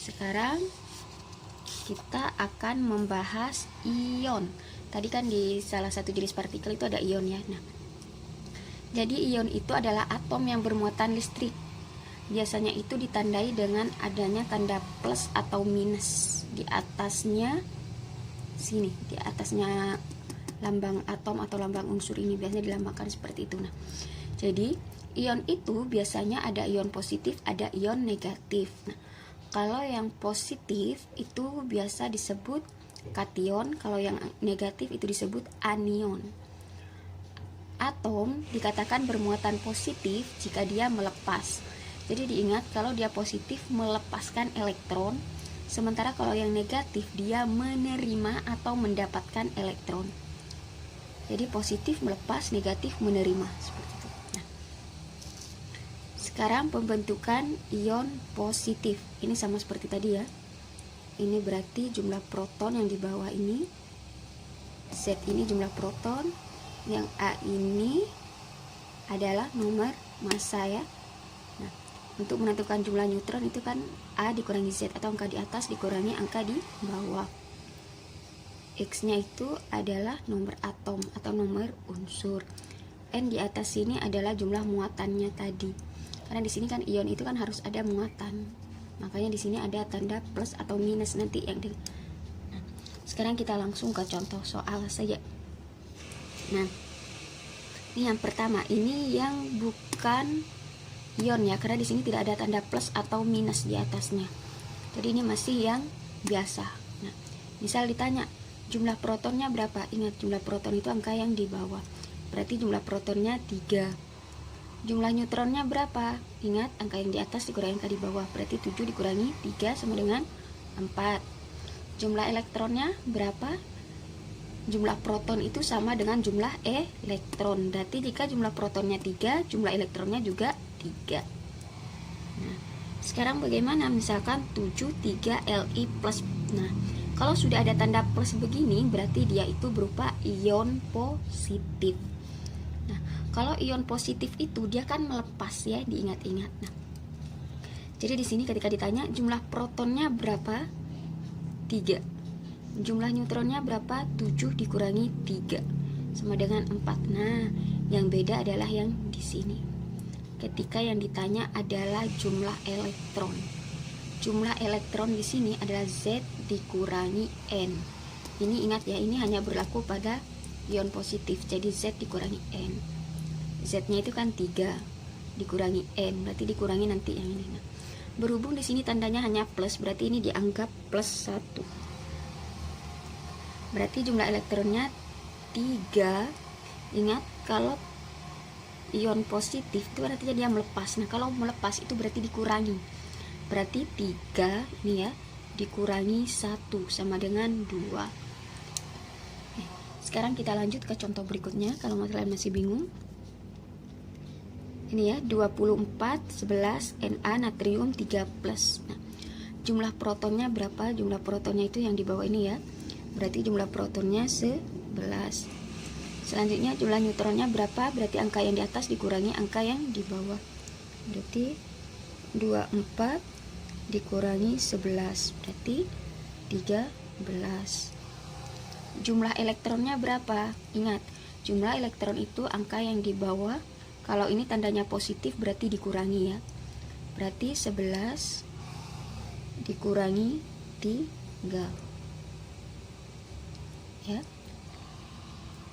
Sekarang kita akan membahas ion. Tadi kan di salah satu jenis partikel itu ada ion ya. Nah, jadi ion itu adalah atom yang bermuatan listrik. Biasanya itu ditandai dengan adanya tanda plus atau minus di atasnya sini, di atasnya lambang atom atau lambang unsur ini biasanya dilambangkan seperti itu. Nah, jadi ion itu biasanya ada ion positif, ada ion negatif. Nah, kalau yang positif itu biasa disebut kation, kalau yang negatif itu disebut anion. Atom dikatakan bermuatan positif jika dia melepas. Jadi diingat kalau dia positif melepaskan elektron, sementara kalau yang negatif dia menerima atau mendapatkan elektron. Jadi positif melepas, negatif menerima, seperti itu. Nah, sekarang pembentukan ion positif. Ini sama seperti tadi ya. Ini berarti jumlah proton yang di bawah ini. Z ini jumlah proton. Yang A ini adalah nomor massa ya. Nah, untuk menentukan jumlah neutron itu kan A dikurangi Z atau angka di atas dikurangi angka di bawah. X-nya itu adalah nomor atom atau nomor unsur. N di atas sini adalah jumlah muatannya tadi. Karena di sini kan ion itu kan harus ada muatan. Makanya di sini ada tanda plus atau minus nanti yang di. Nah, sekarang kita langsung ke contoh soal saja. Nah, ini yang pertama, ini yang bukan ion ya, karena di sini tidak ada tanda plus atau minus di atasnya. Jadi ini masih yang biasa. Nah, misal ditanya jumlah protonnya berapa? Ingat jumlah proton itu angka yang di bawah. Berarti jumlah protonnya 3. Jumlah neutronnya berapa? Ingat angka yang di atas dikurangi angka di bawah. Berarti 7 dikurangi 3 sama dengan 4. Jumlah elektronnya berapa? Jumlah proton itu sama dengan jumlah elektron. Berarti jika jumlah protonnya 3, jumlah elektronnya juga 3. Nah, sekarang bagaimana? Misalkan 7 3 Li plus. Nah, kalau sudah ada tanda plus begini, berarti dia itu berupa ion positif. Nah, kalau ion positif itu dia kan melepas ya, diingat-ingat. Nah, jadi di sini ketika ditanya jumlah protonnya berapa? 3. Jumlah neutronnya berapa? 7 dikurangi 3 sama dengan 4. Nah, yang beda adalah yang di sini. Ketika yang ditanya adalah jumlah elektron. Jumlah elektron di sini adalah Z dikurangi N. Ini ingat ya, ini hanya berlaku pada ion positif. Jadi Z dikurangi N. Z-nya itu kan 3 dikurangi N, berarti dikurangi nanti yang ini. Nah, berhubung di sini tandanya hanya plus, berarti ini dianggap plus 1. Berarti jumlah elektronnya 3. Ingat kalau ion positif itu artinya dia melepas. Nah, kalau melepas itu berarti dikurangi. Berarti 3 nih ya, dikurangi 1 sama dengan 2. Sekarang kita lanjut ke contoh berikutnya kalau kalian masih bingung. Ini ya, 24 11 Na natrium 3+. Nah, jumlah protonnya berapa? Jumlah protonnya itu yang di bawah ini ya. Berarti jumlah protonnya 11. Selanjutnya jumlah neutronnya berapa? Berarti angka yang di atas dikurangi angka yang di bawah. Berarti 24 dikurangi 11. Berarti 13. Jumlah elektronnya berapa? Ingat, jumlah elektron itu angka yang di bawah. Kalau ini tandanya positif berarti dikurangi ya. Berarti 11 dikurangi 3. Ya,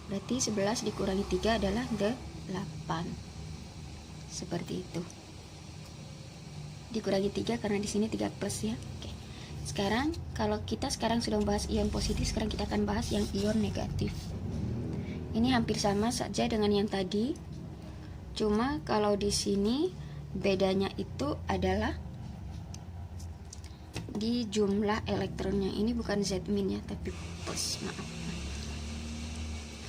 berarti 11 dikurangi 3 adalah 8. Seperti itu. Dikurangi 3 karena di sini 3 plus ya. Oke. Sekarang kalau kita sekarang sudah membahas ion positif, sekarang kita akan bahas yang ion negatif. Ini hampir sama saja dengan yang tadi. Cuma kalau di sini bedanya itu adalah di jumlah elektronnya. Ini bukan Z min ya, tapi plus, maaf.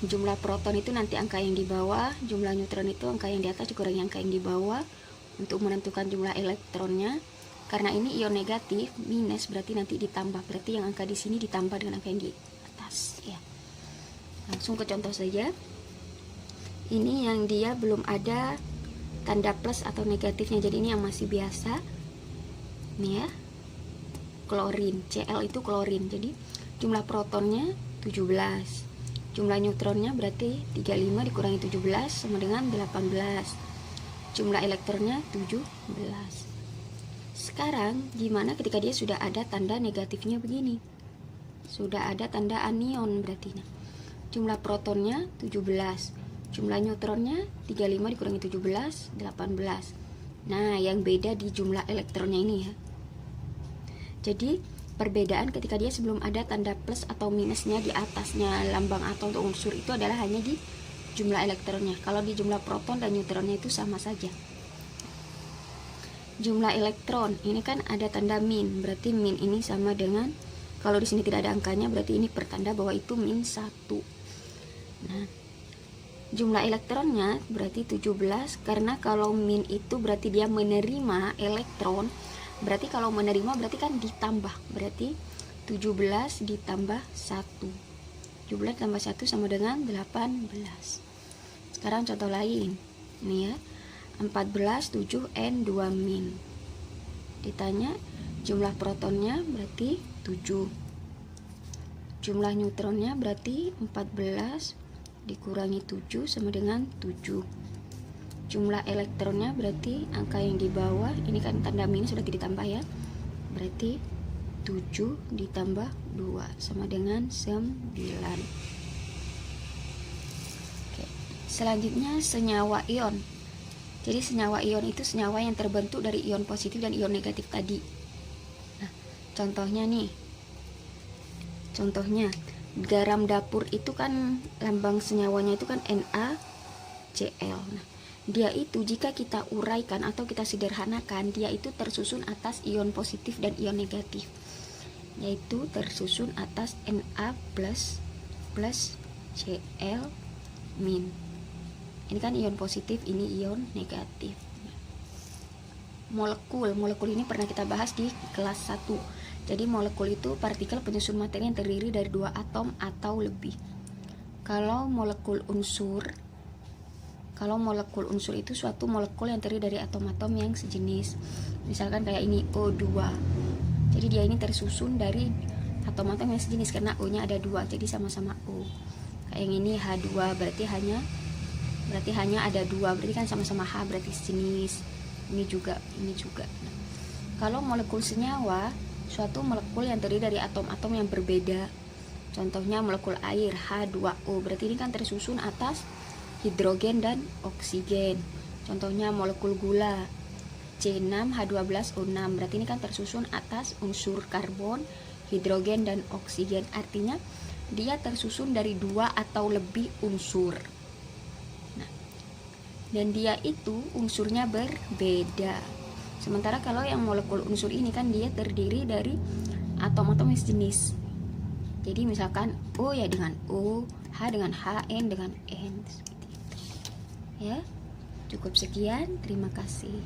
Jumlah proton itu nanti angka yang di bawah, jumlah neutron itu angka yang di atas dikurangi angka yang di bawah untuk menentukan jumlah elektronnya. Karena ini ion negatif, minus berarti nanti ditambah. Berarti yang angka di sini ditambah dengan angka yang di atas ya. Langsung ke contoh saja. Ini yang dia belum ada tanda plus atau negatifnya, jadi ini yang masih biasa. Nih ya. klorin, Cl itu klorin. Jadi jumlah protonnya 17, jumlah neutronnya berarti 35 dikurangi 17 sama dengan 18, jumlah elektronnya 17. Sekarang gimana ketika dia sudah ada tanda negatifnya begini, sudah ada tanda anion berarti. Nah, jumlah protonnya 17, jumlah neutronnya 35 dikurangi 17, 18. Nah, yang beda di jumlah elektronnya ini ya. Jadi perbedaan ketika dia sebelum ada tanda plus atau minusnya di atasnya lambang atau untuk unsur itu adalah hanya di jumlah elektronnya. Kalau di jumlah proton dan neutronnya itu sama saja. Jumlah elektron ini kan ada tanda min, berarti min ini sama dengan, kalau di sini tidak ada angkanya berarti ini pertanda bahwa itu min 1. Nah, jumlah elektronnya berarti 17, karena kalau min itu berarti dia menerima elektron, berarti kalau menerima berarti kan ditambah, berarti 17 ditambah 1, 17 tambah 1 sama dengan 18. Sekarang contoh lain, ini ya, 14 7 N 2 min. Ditanya jumlah protonnya berarti 7, jumlah neutronnya berarti 14 dikurangi 7 sama dengan 7, jumlah elektronnya berarti angka yang di bawah ini kan tanda minus sudah ditambah ya, berarti 7 ditambah 2 sama dengan 9. Oke. Selanjutnya senyawa ion. Jadi senyawa ion itu senyawa yang terbentuk dari ion positif dan ion negatif tadi. Nah, contohnya nih, contohnya garam dapur itu kan lambang senyawanya itu kan NaCl. Nah, dia itu jika kita uraikan atau kita sederhanakan, dia itu tersusun atas ion positif dan ion negatif, yaitu tersusun atas Na plus Cl min. Ini kan ion positif, ini ion negatif. Molekul ini pernah kita bahas di kelas 1. Jadi molekul itu partikel penyusun materi yang terdiri dari 2 atom atau lebih. Kalau molekul unsur itu suatu molekul yang terdiri dari atom-atom yang sejenis. Misalkan kayak ini O2. Jadi dia ini tersusun dari atom-atom yang sejenis karena O-nya ada 2, jadi sama-sama O. Kayak yang ini H2 berarti hanya ada 2, berarti kan sama-sama H, berarti sejenis. Ini juga. Nah, kalau molekul senyawa, suatu molekul yang terdiri dari atom-atom yang berbeda. Contohnya molekul air H2O, berarti ini kan tersusun atas hidrogen dan oksigen. Contohnya molekul gula C6H12O6, berarti ini kan tersusun atas unsur karbon, hidrogen dan oksigen. Artinya dia tersusun dari 2 atau lebih unsur. Nah, dan dia itu unsurnya berbeda. Sementara kalau yang molekul unsur ini kan dia terdiri dari atom-atom yang sejenis. Jadi misalkan O ya dengan O, H dengan H, N dengan N. Ya, cukup sekian. Terima kasih.